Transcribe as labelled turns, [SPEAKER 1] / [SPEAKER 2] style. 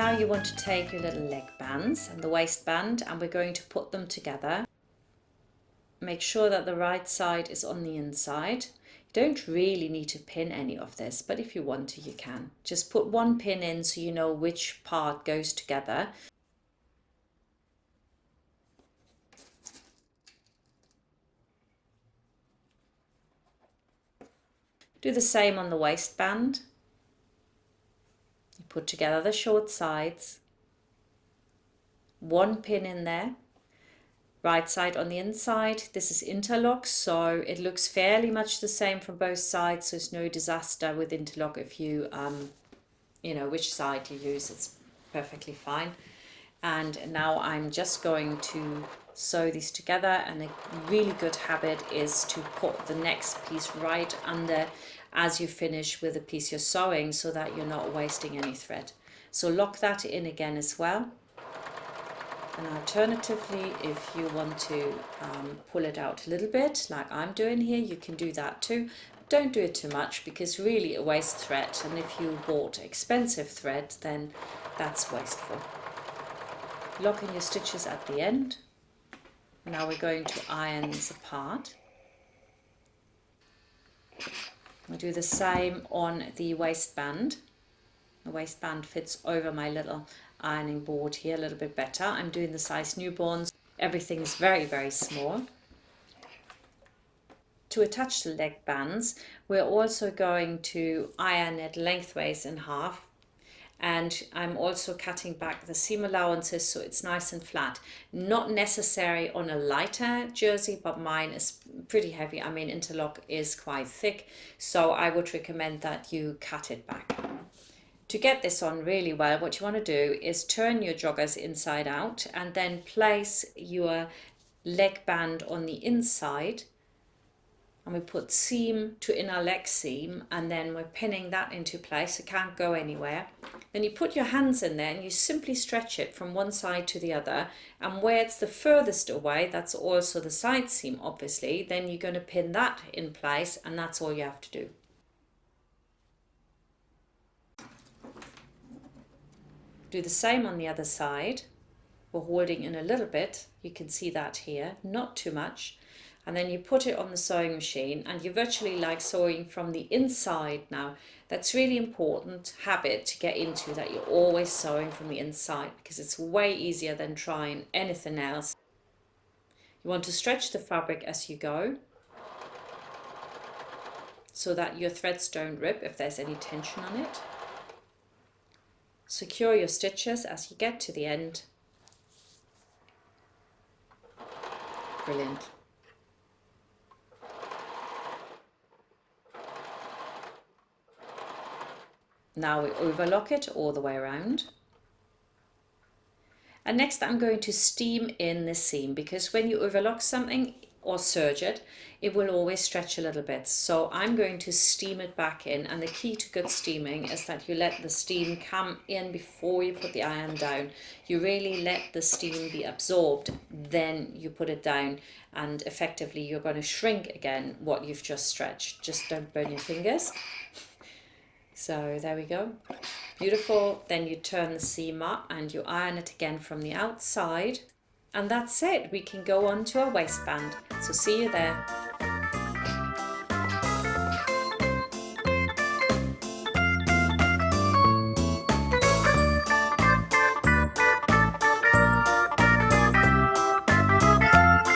[SPEAKER 1] now you want to take your little leg bands and the waistband, and we're going to put them together. Make sure that the right side is on the inside. You don't really need to pin any of this, but if you want to, you can. Just put one pin in so you know which part goes together. Do the same on the waistband. You put together the short sides, one pin in there, right side on the inside. This is interlock, so it looks fairly much the same from both sides, so it's no disaster with interlock if you know which side you use. It's perfectly fine. And now I'm just going to sew these together, and a really good habit is to put the next piece right under as you finish with the piece you're sewing, so that you're not wasting any thread. So lock that in again as well. And alternatively, if you want to pull it out a little bit like I'm doing here, you can do that too. Don't do it too much, because really it wastes thread, and if you bought expensive thread, then that's wasteful. Lock in your stitches at the end. Now we're going to iron these apart. We'll do the same on the waistband. The waistband fits over my little ironing board here a little bit better. I'm doing the size newborns. Everything's very, very small. To attach the leg bands, we're also going to iron it lengthways in half. And I'm also cutting back the seam allowances so it's nice and flat. Not necessary on a lighter jersey, but mine is pretty heavy. I mean, interlock is quite thick, so I would recommend that you cut it back. To get this on really well, what you want to do is turn your joggers inside out and then place your leg band on the inside. And we put seam to inner leg seam, and then we're pinning that into place. It can't go anywhere. Then you put your hands in there and you simply stretch it from one side to the other. And where it's the furthest away, that's also the side seam, obviously. Then you're going to pin that in place, and that's all you have to do. Do the same on the other side. We're holding in a little bit. You can see that here, not too much. And then you put it on the sewing machine, and you're virtually like sewing from the inside now. That's really important habit to get into, that you're always sewing from the inside, because it's way easier than trying anything else. You want to stretch the fabric as you go, so that your threads don't rip if there's any tension on it. Secure your stitches as you get to the end. Brilliant. Now we overlock it all the way around. And next I'm going to steam in the seam, because when you overlock something or serge it, it will always stretch a little bit. So I'm going to steam it back in, and the key to good steaming is that you let the steam come in before you put the iron down. You really let the steam be absorbed, then you put it down, and effectively you're going to shrink again what you've just stretched. Just don't burn your fingers. So there we go, beautiful. Then you turn the seam up and you iron it again from the outside, and that's it. We can go on to our waistband. So see you there.